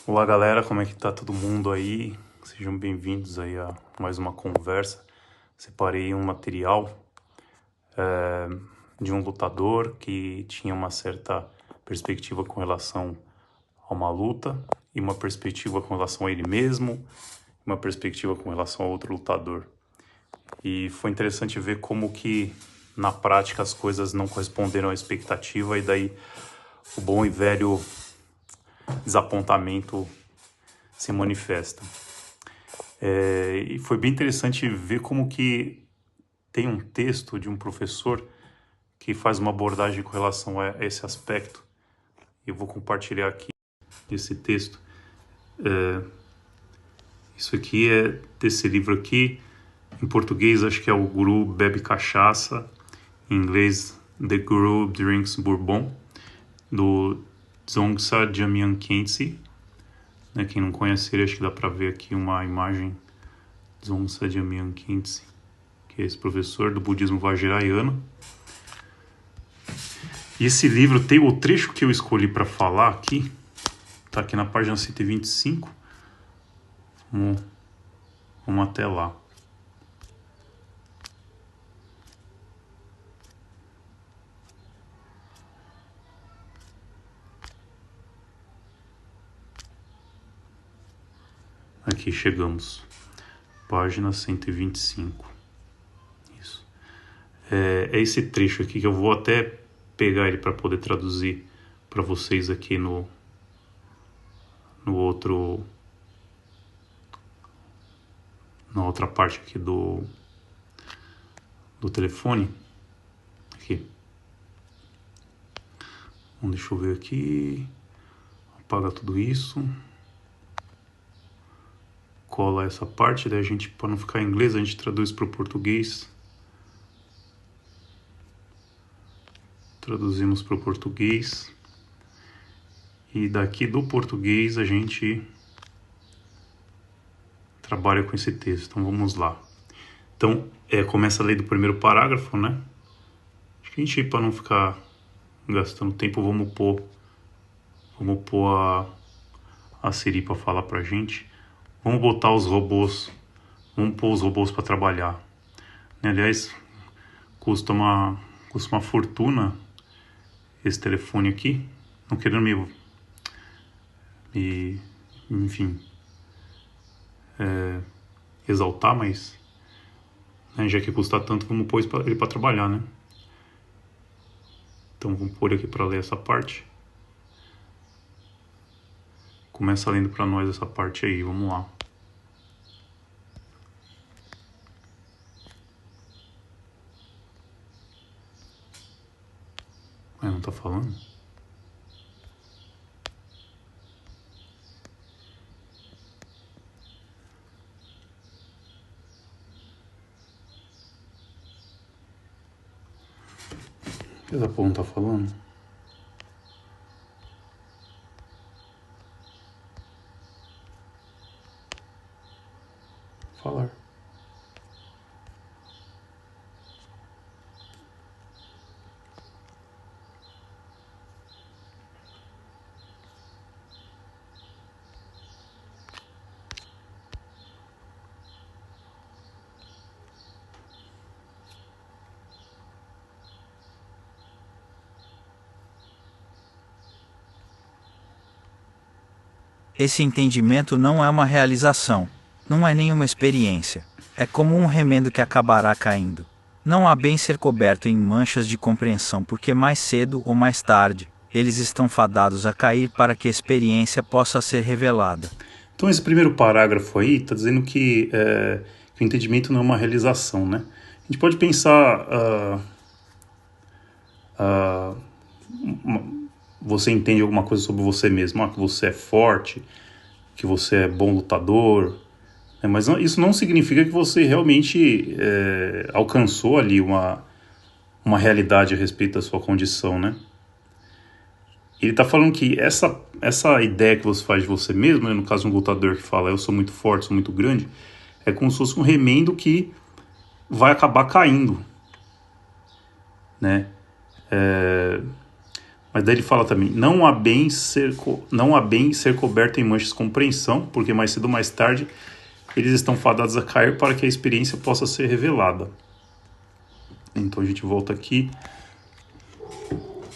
Olá galera, como é que tá todo mundo aí? Sejam bem-vindos aí a mais uma conversa. Separei um material de um lutador que tinha uma certa perspectiva com relação a uma luta e uma perspectiva com relação a ele mesmo, uma perspectiva com relação a outro lutador. E foi interessante ver como que na prática as coisas não corresponderam à expectativa e daí o bom e velho desapontamento se manifesta. E foi bem interessante ver como que tem um texto de um professor que faz uma abordagem com relação a esse aspecto. Eu vou compartilhar aqui esse texto. Isso aqui é desse livro aqui. Em português acho que é O Guru Bebe Cachaça. Em inglês, The Guru Drinks Bourbon, do Dzongsa Jamyang Khyentse. Quem não conhece ele, acho que dá para ver aqui uma imagem. Dzongsa Jamyang Khyentse, que é esse professor do budismo vajrayana. E esse livro tem o trecho que eu escolhi para falar aqui, tá aqui na página 125. Vamos até lá. Aqui chegamos. Página 125. Isso. É esse trecho aqui que eu vou até pegar ele para poder traduzir para vocês aqui no outro, na outra parte aqui do telefone. Aqui. Deixa eu ver aqui. Apaga tudo isso. Cola essa parte, daí a gente, para não ficar em inglês, a gente traduz para o português. Traduzimos para o português. E daqui do português a gente trabalha com esse texto. Então vamos lá. Então, começa a ler do primeiro parágrafo, né? Acho que a gente, para não ficar gastando tempo, vamos pôr a Siri para falar pra gente. Vamos botar os robôs, vamos pôr os robôs para trabalhar. Aliás, custa uma fortuna esse telefone aqui. Não querendo enfim, exaltar, mas já que custa tanto, vamos pôr ele para trabalhar, né? Então vamos pôr aqui para ler essa parte. Começa lendo para nós essa parte aí, vamos lá. Não tá falando? O que essa porra não tá falando? Falar. Esse entendimento não é uma realização, não é nenhuma experiência. É como um remendo que acabará caindo. Não há bem ser coberto em manchas de compreensão, porque mais cedo ou mais tarde, eles estão fadados a cair para que a experiência possa ser revelada. Então esse primeiro parágrafo aí está dizendo que o entendimento não é uma realização, né? A gente pode pensar... você entende alguma coisa sobre você mesmo, que você é forte, que você é bom lutador, né? Mas isso não significa que você realmente alcançou ali uma realidade a respeito da sua condição, né? Ele está falando que essa ideia que você faz de você mesmo, né, no caso um lutador que fala eu sou muito forte, sou muito grande, é como se fosse um remendo que vai acabar caindo, né? Mas daí ele fala também, não há bem ser coberto em manchas com compreensão, porque mais cedo ou mais tarde eles estão fadados a cair para que a experiência possa ser revelada. Então a gente volta aqui.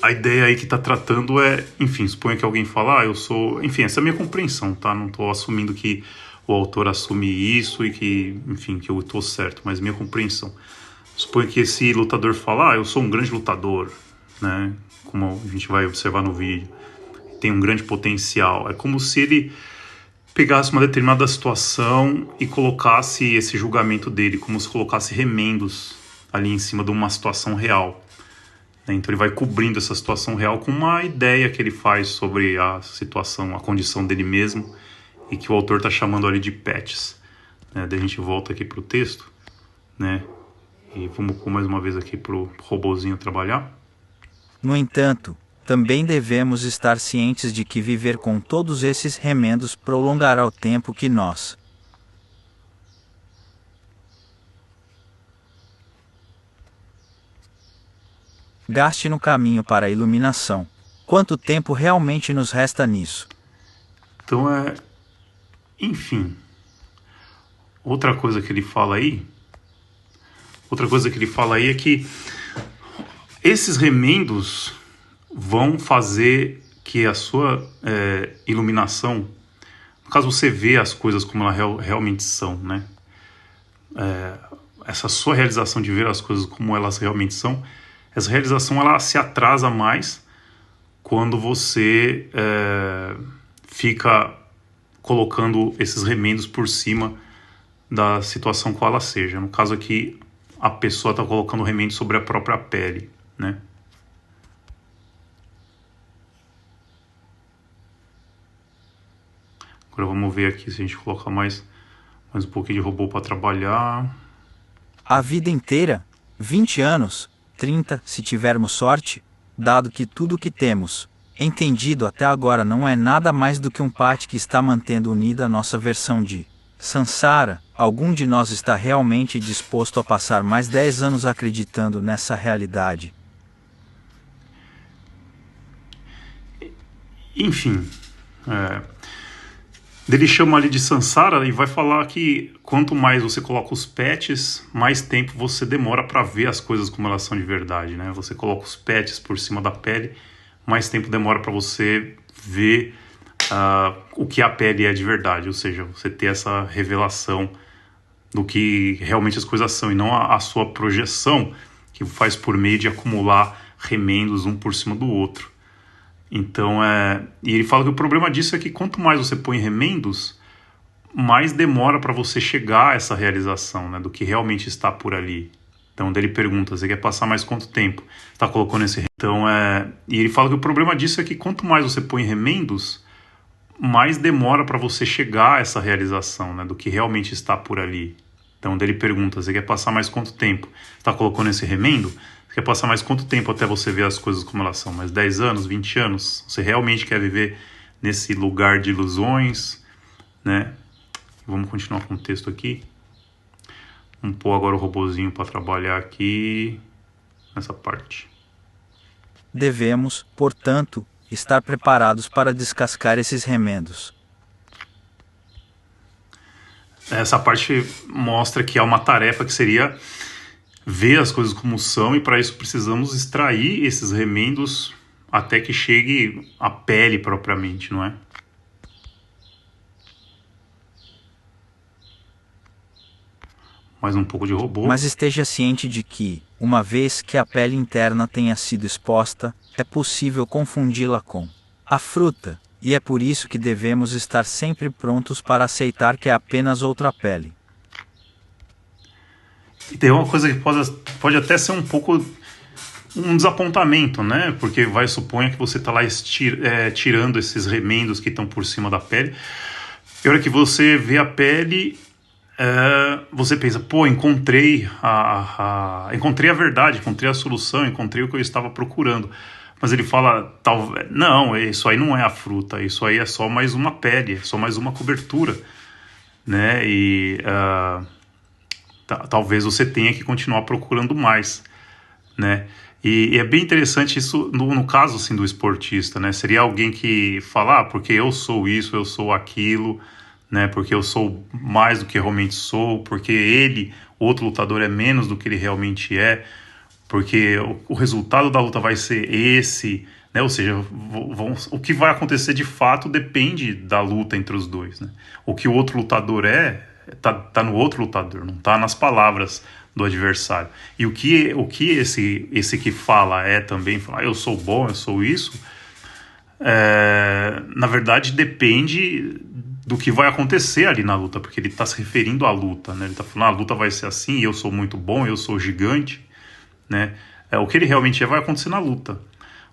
A ideia aí que está tratando é, enfim, suponha que alguém fala, eu sou... Enfim, essa é a minha compreensão, tá? Não estou assumindo que o autor assume isso e que, enfim, que eu estou certo, mas minha compreensão. Suponha que esse lutador fala, eu sou um grande lutador, né? Como a gente vai observar no vídeo. Tem um grande potencial. É como se ele pegasse uma determinada situação e colocasse esse julgamento dele, como se colocasse remendos ali em cima de uma situação real. Então ele vai cobrindo essa situação real com uma ideia que ele faz sobre a situação, a condição dele mesmo, e que o autor está chamando ali de patches. Daí a gente volta aqui para o texto, né? E vamos pôr mais uma vez aqui para o robozinho trabalhar. No entanto, também devemos estar cientes de que viver com todos esses remendos prolongará o tempo que nós gaste no caminho para a iluminação. Quanto tempo realmente nos resta nisso? Então enfim, outra coisa que ele fala aí é que esses remendos vão fazer que a sua iluminação, no caso você vê as coisas como elas realmente são, né? Essa sua realização de ver as coisas como elas realmente são, essa realização ela se atrasa mais quando você fica colocando esses remendos por cima da situação qual ela seja. No caso aqui, a pessoa está colocando remendo sobre a própria pele, né? Agora vamos ver aqui se a gente coloca mais um pouquinho de robô para trabalhar. A vida inteira, 20 anos, 30, se tivermos sorte, dado que tudo o que temos entendido até agora não é nada mais do que um patch que está mantendo unida a nossa versão de Sansara. Algum de nós está realmente disposto a passar mais 10 anos acreditando nessa realidade? Enfim, ele chama ali de Sansara e vai falar que quanto mais você coloca os patches, mais tempo você demora para ver as coisas como elas são de verdade, né? Você coloca os patches por cima da pele, mais tempo demora para você ver o que a pele é de verdade, ou seja, você ter essa revelação do que realmente as coisas são, e não a sua projeção, que faz por meio de acumular remendos um por cima do outro. Então, e ele fala que o problema disso é que quanto mais você põe remendos, mais demora para você chegar a essa realização, né, do que realmente está por ali. Então, daí ele pergunta, você quer passar mais quanto tempo? Está colocando esse... Então, e ele fala que o problema disso é que quanto mais você põe remendos, mais demora para você chegar a essa realização, né, do que realmente está por ali. Então, daí ele pergunta, você quer passar mais quanto tempo? Está colocando esse remendo? Você quer passar mais quanto tempo até você ver as coisas como elas são? Mais 10 anos, 20 anos? Você realmente quer viver nesse lugar de ilusões, né? Vamos continuar com o texto aqui. Vamos pôr agora o robozinho para trabalhar aqui nessa parte. Devemos, portanto, estar preparados para descascar esses remendos. Essa parte mostra que há uma tarefa que seria ver as coisas como são, e para isso precisamos extrair esses remendos até que chegue à pele propriamente, não é? Mais um pouco de robô. Mas esteja ciente de que, uma vez que a pele interna tenha sido exposta, é possível confundi-la com a fruta, e é por isso que devemos estar sempre prontos para aceitar que é apenas outra pele. E tem uma coisa que pode até ser um pouco um desapontamento, né? Porque suponha que você está lá tirando esses remendos que estão por cima da pele. E a hora que você vê a pele, você pensa, encontrei a verdade, encontrei a solução, encontrei o que eu estava procurando. Mas ele fala, não, isso aí não é a fruta, isso aí é só mais uma pele, é só mais uma cobertura, né? E talvez você tenha que continuar procurando mais, né? E é bem interessante isso no caso assim, do esportista, né? Seria alguém que fala, porque eu sou isso, eu sou aquilo, né? Porque eu sou mais do que realmente sou, porque ele, outro lutador, é menos do que ele realmente é, porque o resultado da luta vai ser esse, né? Ou seja, o que vai acontecer de fato depende da luta entre os dois, né? O que o outro lutador tá no outro lutador, não tá nas palavras do adversário. E o que esse que fala também, fala, eu sou bom, eu sou isso, na verdade depende do que vai acontecer ali na luta, porque ele está se referindo à luta, né? Ele está falando, a luta vai ser assim, eu sou muito bom, eu sou gigante, né? O que ele realmente vai acontecer na luta.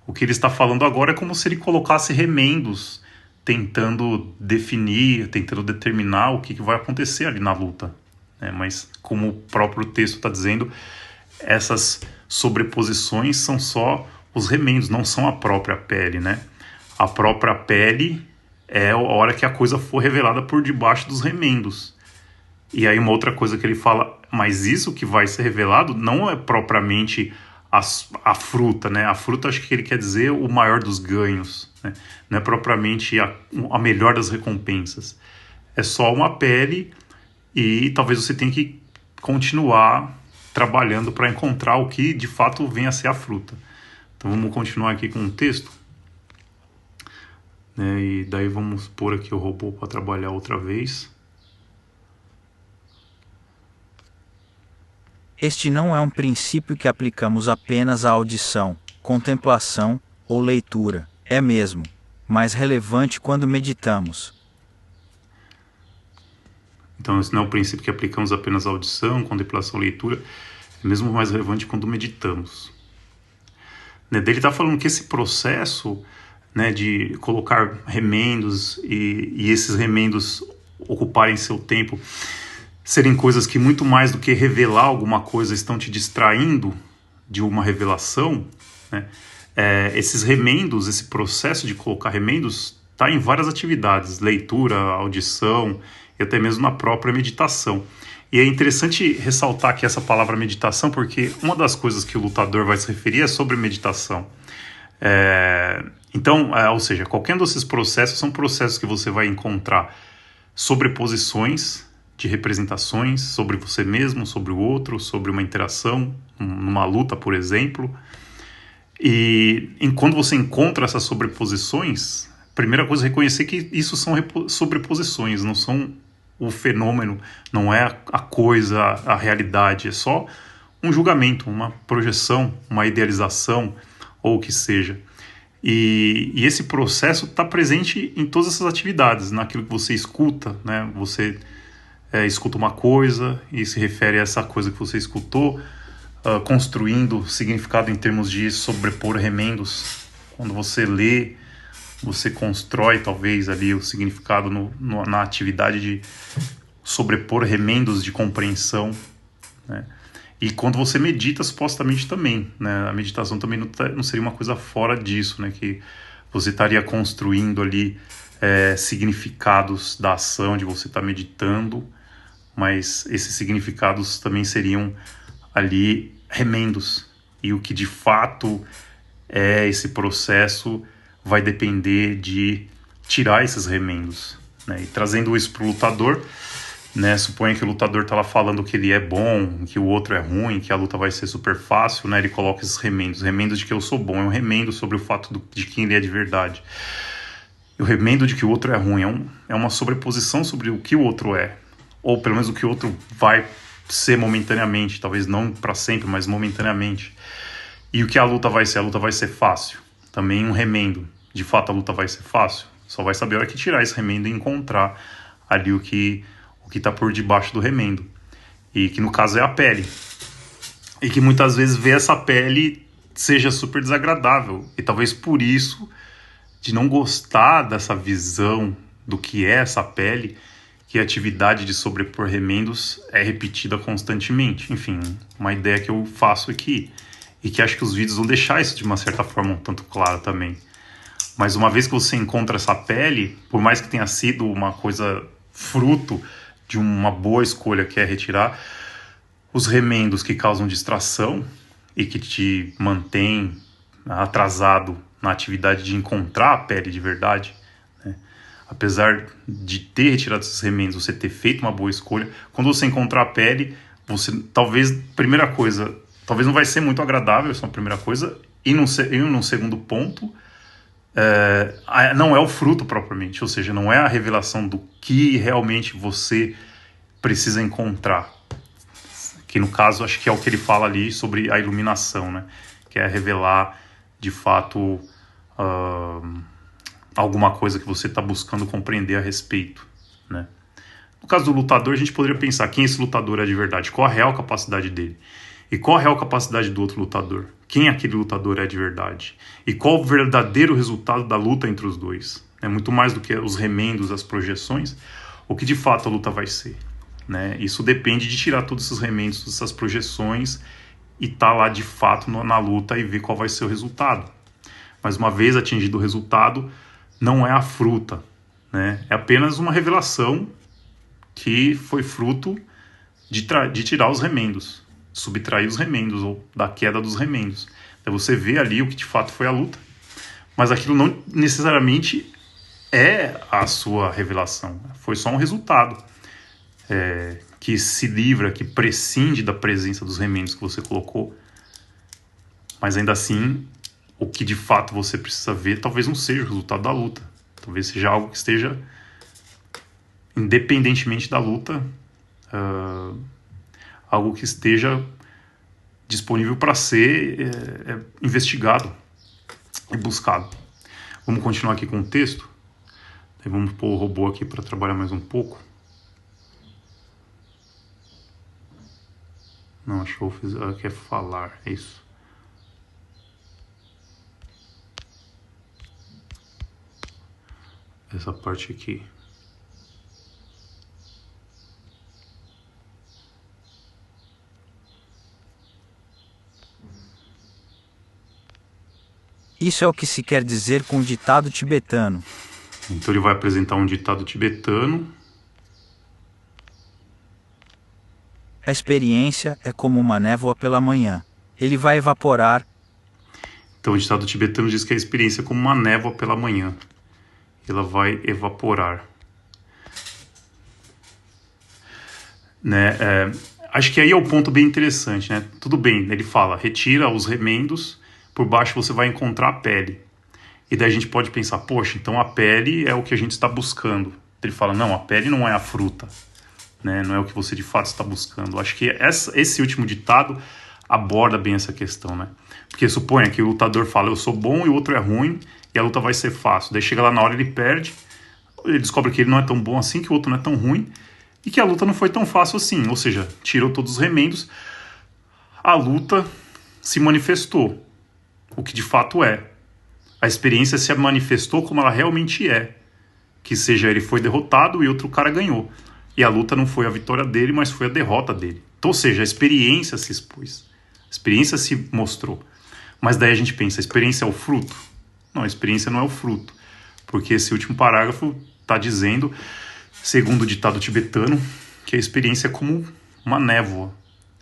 O que ele está falando agora é como se ele colocasse remendos, tentando definir, tentando determinar o que vai acontecer ali na luta, né? Mas como o próprio texto está dizendo, essas sobreposições são só os remendos, não são a própria pele, né? A própria pele é a hora que a coisa for revelada por debaixo dos remendos. E aí uma outra coisa que ele fala, mas isso que vai ser revelado não é propriamente a fruta, né? A fruta, acho que ele quer dizer o maior dos ganhos, né? Não é propriamente a melhor das recompensas. É só uma pele e talvez você tenha que continuar trabalhando para encontrar o que de fato venha a ser a fruta. Então vamos continuar aqui com o texto, né? E daí vamos pôr aqui o robô para trabalhar outra vez. Este não é um princípio que aplicamos apenas à audição, contemplação ou leitura, é mesmo mais relevante quando meditamos. Então, esse não é um princípio que aplicamos apenas à audição, contemplação, leitura, é mesmo mais relevante quando meditamos. Né? Ele está falando que esse processo, né, de colocar remendos e esses remendos ocuparem seu tempo, serem coisas que muito mais do que revelar alguma coisa estão te distraindo de uma revelação, né? Esses remendos, esse processo de colocar remendos está em várias atividades, leitura, audição e até mesmo na própria meditação. E é interessante ressaltar aqui essa palavra meditação, porque uma das coisas que o lutador vai se referir é sobre meditação. Então, ou seja, qualquer um desses processos são processos que você vai encontrar sobreposições de representações sobre você mesmo, sobre o outro, sobre uma interação, numa luta, por exemplo. E quando você encontra essas sobreposições, a primeira coisa é reconhecer que isso são sobreposições, não são o fenômeno, não é a coisa, a realidade, é só um julgamento, uma projeção, uma idealização, ou o que seja. E esse processo está presente em todas essas atividades, naquilo que você escuta, né? Você escuta uma coisa e se refere a essa coisa que você escutou, construindo significado em termos de sobrepor remendos. Quando você lê, você constrói talvez ali o significado na atividade de sobrepor remendos de compreensão, né? E quando você medita, supostamente também, né? A meditação também não seria uma coisa fora disso, né? Que você estaria construindo ali significados da ação de você estar meditando, mas esses significados também seriam ali remendos. E o que de fato é esse processo vai depender de tirar esses remendos, né? E trazendo isso para o lutador, né? Suponha que o lutador está lá falando que ele é bom, que o outro é ruim, que a luta vai ser super fácil, né? Ele coloca esses remendos de que eu sou bom, é um remendo sobre o fato de quem ele é de verdade. E o remendo de que o outro é ruim é uma sobreposição sobre o que o outro é, ou pelo menos o que o outro vai ser momentaneamente, talvez não para sempre, mas momentaneamente. E o que a luta vai ser? A luta vai ser fácil. Também um remendo. De fato a luta vai ser fácil? Só vai saber a hora que tirar esse remendo e encontrar ali o que está por debaixo do remendo. E que no caso é a pele. E que muitas vezes ver essa pele seja super desagradável. E talvez por isso, de não gostar dessa visão do que é essa pele, que a atividade de sobrepor remendos é repetida constantemente. Enfim, uma ideia que eu faço aqui, e que acho que os vídeos vão deixar isso de uma certa forma um tanto claro também. Mas uma vez que você encontra essa pele, por mais que tenha sido uma coisa fruto de uma boa escolha que é retirar os remendos que causam distração e que te mantém atrasado na atividade de encontrar a pele de verdade, né? Apesar de ter retirado esses remendos, você ter feito uma boa escolha, quando você encontrar a pele, você talvez, primeira coisa, talvez não vai ser muito agradável, essa é a primeira coisa, e num segundo ponto, não é o fruto propriamente, ou seja, não é a revelação do que realmente você precisa encontrar, que no caso acho que é o que ele fala ali sobre a iluminação, né? Que é revelar de fato alguma coisa que você está buscando compreender a respeito, né? No caso do lutador, a gente poderia pensar quem esse lutador é de verdade, qual a real capacidade dele, e qual a real capacidade do outro lutador, quem aquele lutador é de verdade, e qual o verdadeiro resultado da luta entre os dois. É muito mais do que os remendos, as projeções, o que de fato a luta vai ser, né? Isso depende de tirar todos esses remendos, essas projeções, e estar lá de fato na luta e ver qual vai ser o resultado. Mas uma vez atingido o resultado, não é a fruta, né? É apenas uma revelação que foi fruto de tirar os remendos, subtrair os remendos, ou da queda dos remendos. Então você vê ali o que de fato foi a luta, mas aquilo não necessariamente é a sua revelação, foi só um resultado que se livra, que prescinde da presença dos remendos que você colocou, mas ainda assim, o que de fato você precisa ver talvez não seja o resultado da luta, talvez seja algo que esteja independentemente da luta, algo que esteja disponível para ser investigado e buscado. Vamos continuar aqui com o texto. Vamos pôr o robô aqui para trabalhar mais um pouco. Não, achou, quer falar, é isso. Essa parte aqui. Isso é o que se quer dizer com o ditado tibetano. Então ele vai apresentar um ditado tibetano. A experiência é como uma névoa pela manhã. Ele vai evaporar. Então o ditado tibetano diz que a experiência é como uma névoa pela manhã. Ela vai evaporar. Né? Acho que aí é o ponto bem interessante, né? Tudo bem, ele fala, retira os remendos, por baixo você vai encontrar a pele. E daí a gente pode pensar, poxa, então a pele é o que a gente está buscando. Ele fala, não, a pele não é a fruta, né? Não é o que você de fato está buscando. Acho que esse último ditado aborda bem essa questão, né? Porque suponha que o lutador fala, eu sou bom e o outro é ruim, e a luta vai ser fácil. Daí chega lá na hora ele perde, ele descobre que ele não é tão bom assim, que o outro não é tão ruim, e que a luta não foi tão fácil assim. Ou seja, tirou todos os remendos, a luta se manifestou, o que de fato é. A experiência se manifestou como ela realmente é. Que seja, ele foi derrotado e outro cara ganhou. E a luta não foi a vitória dele, mas foi a derrota dele. Então, ou seja, a experiência se expôs. A experiência se mostrou. Mas daí a gente pensa, a experiência é o fruto? Não, a experiência não é o fruto. Porque esse último parágrafo está dizendo, segundo o ditado tibetano, que a experiência é como uma névoa.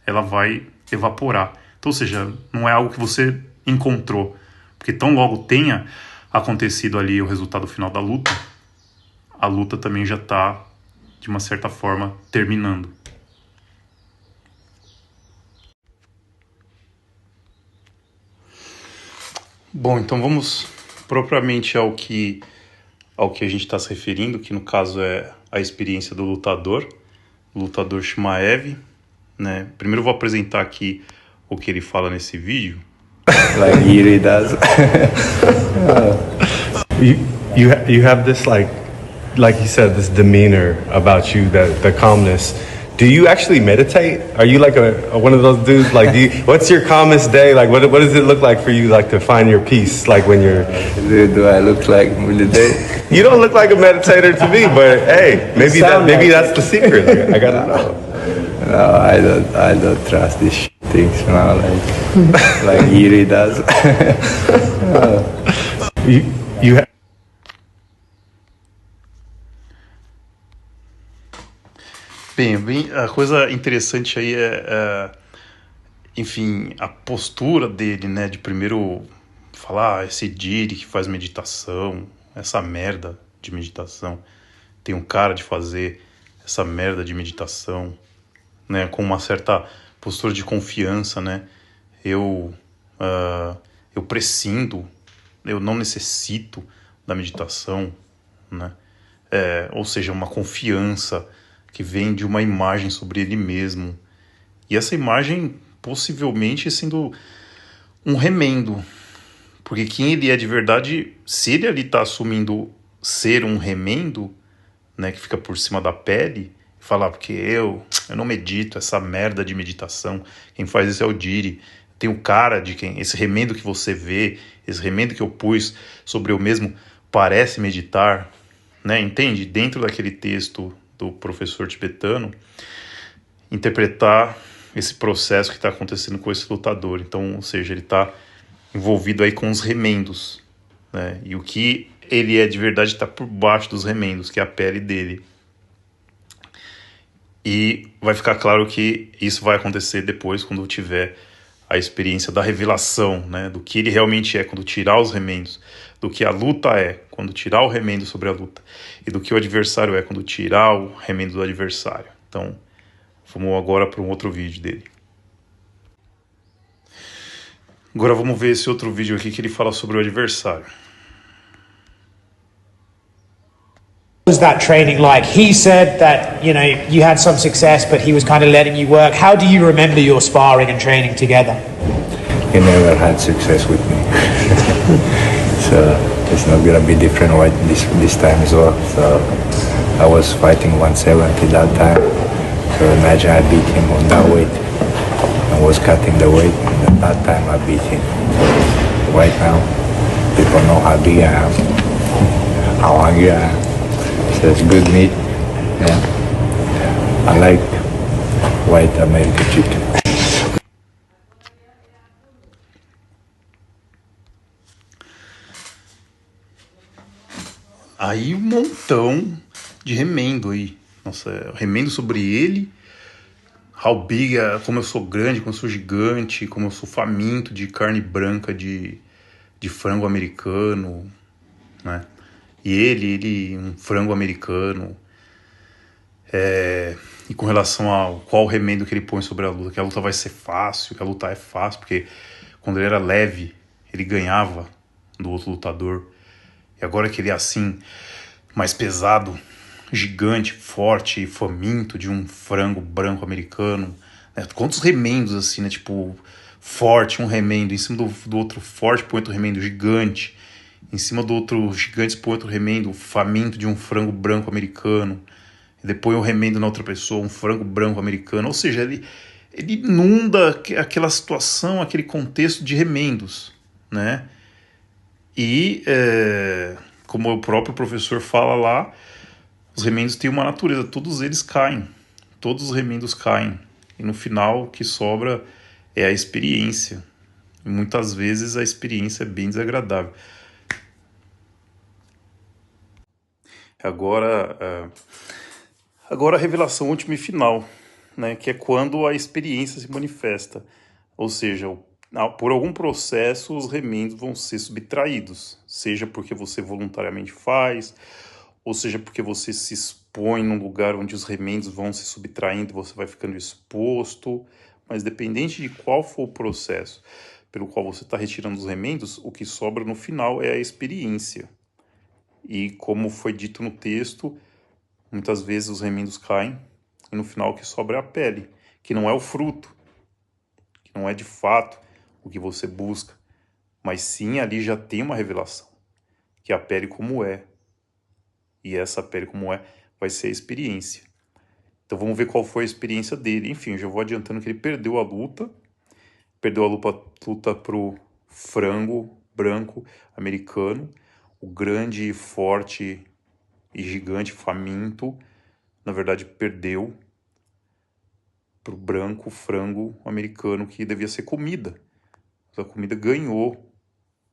Ela vai evaporar. Então, ou seja, não é algo que você encontrou. Porque tão logo tenha acontecido ali o resultado final da luta, a luta também já está, de uma certa forma, terminando. Bom, então vamos propriamente ao que a gente está se referindo, que no caso é a experiência do lutador Shimaev, né? Primeiro eu vou apresentar aqui o que ele fala nesse vídeo. Like Yuri does. You have this like you said, this demeanor about you, the calmness. Do you actually meditate? Are you like one of those dudes? Like, what's your calmest day? Like, what does it look like for you? Like to find your peace? Like when you're. Do I look like in the day? You don't look like a meditator to me, but hey, maybe that's the secret. Like, I gotta know. No, I don't trust these things now, like Yuri does. You have. Bem, a coisa interessante aí enfim, a postura dele, né, de primeiro falar, esse Diri que faz meditação, essa merda de meditação, tem um cara de fazer essa merda de meditação, né, com uma certa postura de confiança, né, eu prescindo, eu não necessito da meditação, né, ou seja, uma confiança que vem de uma imagem sobre ele mesmo, e essa imagem possivelmente sendo um remendo, porque quem ele é de verdade, se ele ali está assumindo ser um remendo, né, que fica por cima da pele, falar, porque eu não medito, essa merda de meditação, quem faz isso é o Diri, tem o cara de quem, esse remendo que você vê, esse remendo que eu pus sobre eu mesmo, parece meditar, né, entende? Dentro daquele texto do professor tibetano, interpretar esse processo que está acontecendo com esse lutador. Então, ou seja, ele está envolvido aí com os remendos, né? E o que ele é de verdade está por baixo dos remendos, que é a pele dele. E vai ficar claro que isso vai acontecer depois, quando tiver a experiência da revelação, né? Do que ele realmente é quando tirar os remendos, do que a luta é quando tirar o remendo sobre a luta, e do que o adversário é quando tirar o remendo do adversário. Então, vamos agora para um outro vídeo dele. Agora vamos ver esse outro vídeo aqui que ele fala sobre o adversário. What was that training like? He said that, you know, you had some success, but he was kind of letting you work. How do you remember your sparring and training together? He never had success with me. So it's not gonna be different this time as well. So I was fighting 170 that time. So imagine I beat him on that weight. I was cutting the weight, and at that time I beat him. So right now, people know how big I am, how hungry I am. So it's good meat. Yeah. I like white American chicken. Aí um montão de remendo aí. Nossa, remendo sobre ele. How big, como eu sou grande, como eu sou gigante, como eu sou faminto de carne branca de frango americano, né? E ele, um frango americano. E com relação ao qual remendo que ele põe sobre a luta, que a luta vai ser fácil, que a luta é fácil, porque quando ele era leve, ele ganhava do outro lutador. E agora que ele é assim, mais pesado, gigante, forte e faminto de um frango branco americano, né? Quantos remendos assim, né? Tipo, forte, um remendo, em cima do outro forte põe outro remendo gigante, em cima do outro gigante põe outro remendo faminto de um frango branco americano, e depois o remendo na outra pessoa, um frango branco americano. Ou seja, ele inunda aquela situação, aquele contexto de remendos, né? E, como o próprio professor fala lá, os remendos têm uma natureza, todos eles caem, todos os remendos caem, e no final o que sobra é a experiência, e muitas vezes a experiência é bem desagradável. Agora a revelação última e final, né, que é quando a experiência se manifesta, ou seja, por algum processo os remendos vão ser subtraídos, seja porque você voluntariamente faz, ou seja porque você se expõe num lugar onde os remendos vão se subtraindo, você vai ficando exposto, mas dependente de qual for o processo pelo qual você está retirando os remendos, o que sobra no final é a experiência. E como foi dito no texto, muitas vezes os remendos caem e no final o que sobra é a pele, que não é o fruto, que não é de fato o que você busca, mas sim ali já tem uma revelação, que é a pele como é. E essa pele como é vai ser a experiência. Então vamos ver qual foi a experiência dele. Enfim, eu já vou adiantando que ele perdeu a luta pro frango branco americano, o grande, forte e gigante faminto, na verdade perdeu pro branco frango americano, que devia ser comida. A comida ganhou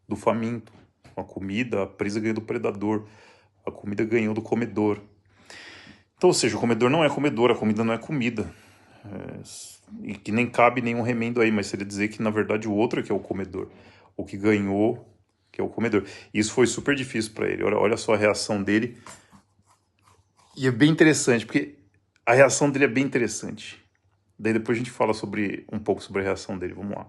do faminto. A comida, a presa ganhou do predador. A comida ganhou do comedor. Então, ou seja, o comedor não é comedor, a comida não é comida. e que nem cabe nenhum remendo aí, mas seria dizer que na verdade o outro é que é o comedor, o que ganhou que é o comedor. Isso foi super difícil para ele. Olha só a reação dele. E é bem interessante, porque a reação dele é bem interessante. Daí depois a gente fala um pouco sobre a reação dele. Vamos lá.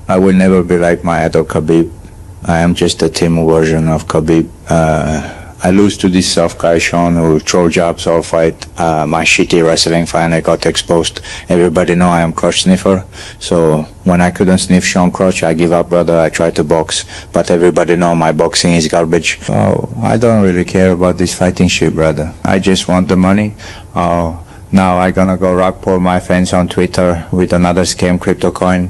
I will never be like my idol Khabib. I am just a team version of Khabib. I lose to this soft guy Sean who throw jabs all fight. My shitty wrestling fight, I got exposed. Everybody know I am crotch sniffer. So when I couldn't sniff Sean crotch, I give up, brother. I try to box, but everybody know my boxing is garbage. So I don't really care about this fighting shit, brother. I just want the money. Now I gonna go rock pull my fans on Twitter with another scam crypto coin.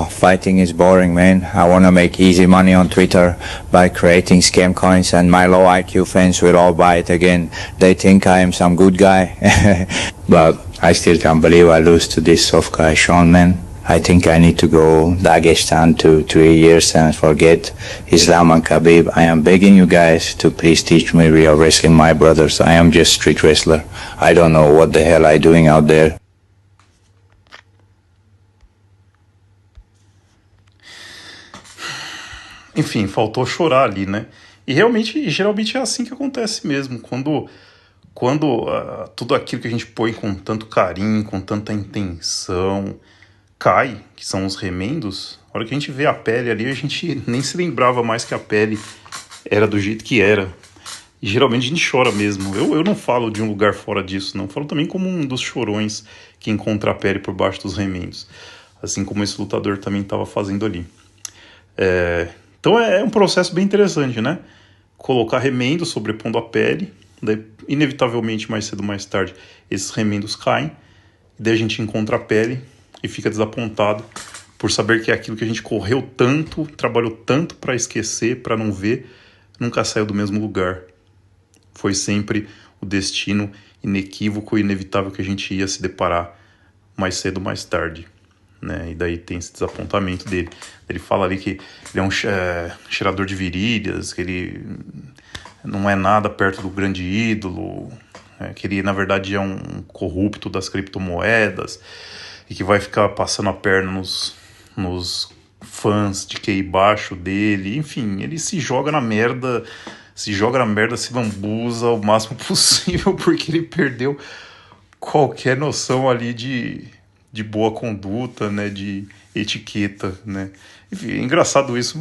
Fighting is boring, man. I wanna make easy money on Twitter by creating scam coins, and my low IQ fans will all buy it again. They think I am some good guy, but I still can't believe I lose to this soft guy Sean, man. I think I need to go Dagestan to 3 years and forget Islam and Khabib. I am begging you guys to please teach me real wrestling, my brothers. I am just street wrestler. I don't know what the hell I'm doing out there. Enfim, faltou chorar ali, né? E realmente, geralmente é assim que acontece mesmo. Quando tudo aquilo que a gente põe com tanto carinho, com tanta intenção, cai, que são os remendos, a hora que a gente vê a pele ali, a gente nem se lembrava mais que a pele era do jeito que era. E geralmente a gente chora mesmo. Eu não falo de um lugar fora disso, não. Eu falo também como um dos chorões que encontra a pele por baixo dos remendos. Assim como esse lutador também estava fazendo ali. Então é um processo bem interessante, né? Colocar remendo sobrepondo a pele, daí, inevitavelmente mais cedo ou mais tarde esses remendos caem, daí a gente encontra a pele e fica desapontado por saber que aquilo que a gente correu tanto, trabalhou tanto para esquecer, para não ver, nunca saiu do mesmo lugar. Foi sempre o destino inequívoco e inevitável que a gente ia se deparar mais cedo ou mais tarde, né? E daí tem esse desapontamento dele. Ele fala ali que ele é um cheirador de virilhas, que ele não é nada perto do grande ídolo, que ele na verdade é um corrupto das criptomoedas, e que vai ficar passando a perna nos fãs de QI baixo dele. Enfim, ele se joga na merda, se lambuza o máximo possível, porque ele perdeu qualquer noção ali de boa conduta, né, de etiqueta, né. Enfim, é engraçado isso,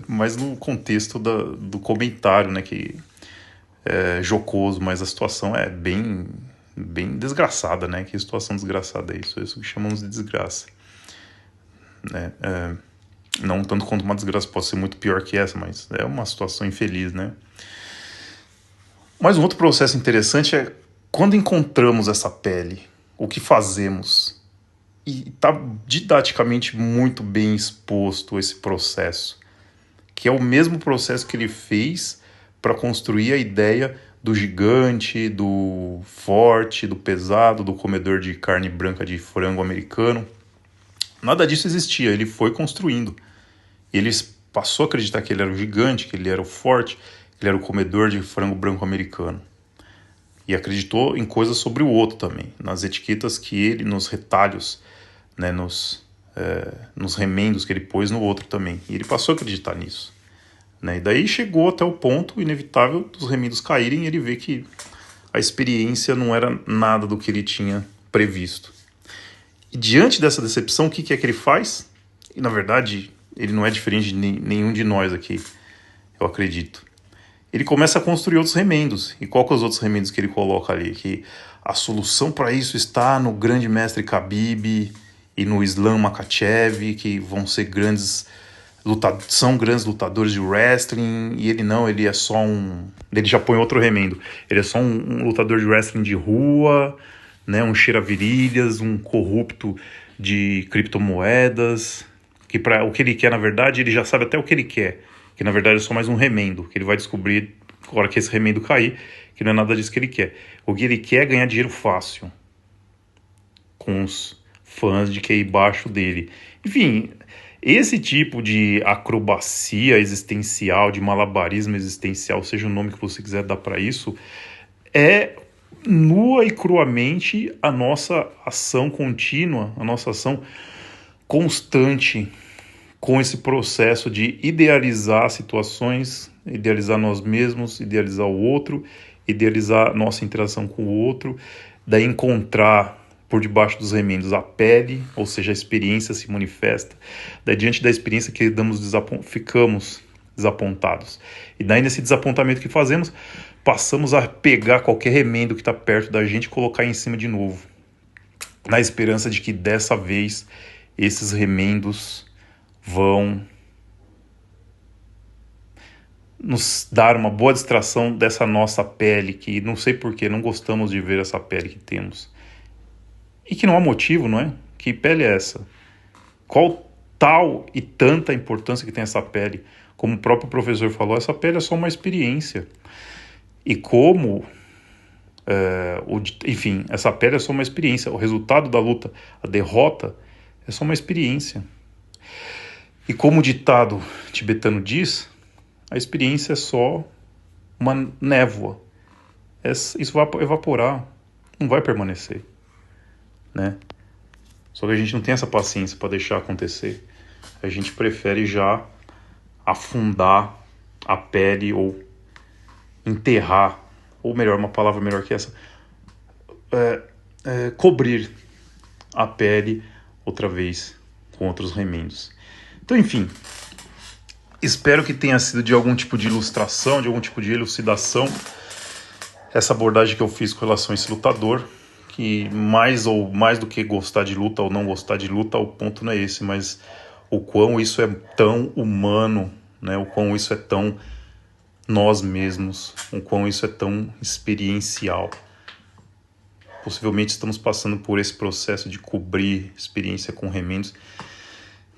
mas no contexto do comentário, né, que é jocoso, mas a situação é bem desgraçada, né? Que situação desgraçada é isso? É isso que chamamos de desgraça, né? Não tanto quanto uma desgraça pode ser muito pior que essa, mas é uma situação infeliz, né? Mas um outro processo interessante é quando encontramos essa pele, o que fazemos? E está didaticamente muito bem exposto esse processo, que é o mesmo processo que ele fez para construir a ideia do gigante, do forte, do pesado, do comedor de carne branca de frango americano. Nada disso existia, ele foi construindo. Ele passou a acreditar que ele era o gigante, que ele era o forte, que ele era o comedor de frango branco americano. E acreditou em coisas sobre o outro também, nas etiquetas que ele, nos retalhos, né, nos remendos que ele pôs no outro também. E ele passou a acreditar nisso, né? E daí chegou até o ponto inevitável dos remendos caírem e ele vê que a experiência não era nada do que ele tinha previsto. E diante dessa decepção, o que é que ele faz? E na verdade, ele não é diferente de nenhum de nós aqui, eu acredito. Ele começa a construir outros remendos. E qual que são os outros remendos que ele coloca ali? Que a solução para isso está no grande mestre Khabib e no Islam Makhachev, que vão ser são grandes lutadores de wrestling, e ele é só ele já põe outro remendo, ele é só um lutador de wrestling de rua, né, um cheira-virilhas, um corrupto de criptomoedas, que para o que ele quer, na verdade, ele já sabe até o que ele quer, que na verdade é só mais um remendo, que ele vai descobrir, na hora que esse remendo cair, que não é nada disso que ele quer. O que ele quer é ganhar dinheiro fácil com os fãs de QI baixo dele. Enfim, esse tipo de acrobacia existencial, de malabarismo existencial, seja o nome que você quiser dar para isso, é nua e cruamente a nossa ação contínua, a nossa ação constante com esse processo de idealizar situações, idealizar nós mesmos, idealizar o outro, idealizar nossa interação com o outro, daí encontrar por debaixo dos remendos a pele, ou seja, a experiência se manifesta, daí diante da experiência que ficamos desapontados. E daí nesse desapontamento que fazemos, passamos a pegar qualquer remendo que está perto da gente e colocar em cima de novo, na esperança de que dessa vez esses remendos vão nos dar uma boa distração dessa nossa pele, que não sei porquê, não gostamos de ver essa pele que temos. E que não há motivo, não é? Que pele é essa? Qual tal e tanta importância que tem essa pele? Como o próprio professor falou, essa pele é só uma experiência. E como, enfim, essa pele é só uma experiência. O resultado da luta, a derrota, é só uma experiência. E como o ditado tibetano diz, a experiência é só uma névoa. Isso vai evaporar, não vai permanecer, né? Só que a gente não tem essa paciência para deixar acontecer. A gente prefere já afundar a pele ou enterrar, ou melhor, uma palavra melhor que essa, cobrir a pele outra vez com outros remendos. Então, enfim, espero que tenha sido de algum tipo de ilustração, de algum tipo de elucidação, essa abordagem que eu fiz com relação a esse lutador, que mais do que gostar de luta ou não gostar de luta, o ponto não é esse, mas o quão isso é tão humano, né? O quão isso é tão nós mesmos, o quão isso é tão experiencial. Possivelmente estamos passando por esse processo de cobrir experiência com remendos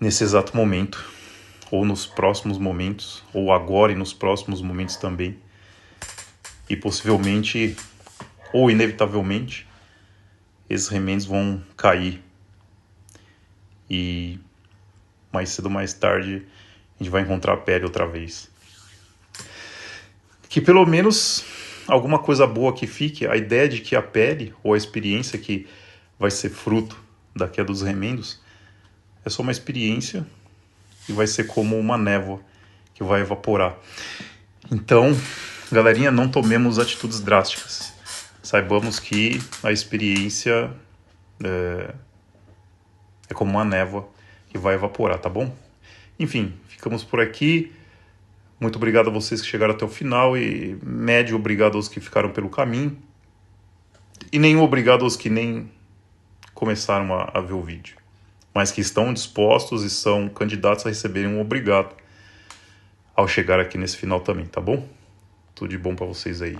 nesse exato momento, ou nos próximos momentos, ou agora e nos próximos momentos também. E possivelmente, ou inevitavelmente, esses remendos vão cair. E mais cedo ou mais tarde a gente vai encontrar a pele outra vez. Que pelo menos alguma coisa boa que fique, a ideia de que a pele, ou a experiência que vai ser fruto da queda dos remendos, é só uma experiência e vai ser como uma névoa que vai evaporar. Então, galerinha, não tomemos atitudes drásticas. Saibamos que a experiência é como uma névoa que vai evaporar, tá bom? Enfim, ficamos por aqui. Muito obrigado a vocês que chegaram até o final e médio obrigado aos que ficaram pelo caminho. E nenhum obrigado aos que nem começaram a ver o vídeo, mas que estão dispostos e são candidatos a receberem um obrigado ao chegar aqui nesse final também, tá bom? Tudo de bom para vocês aí.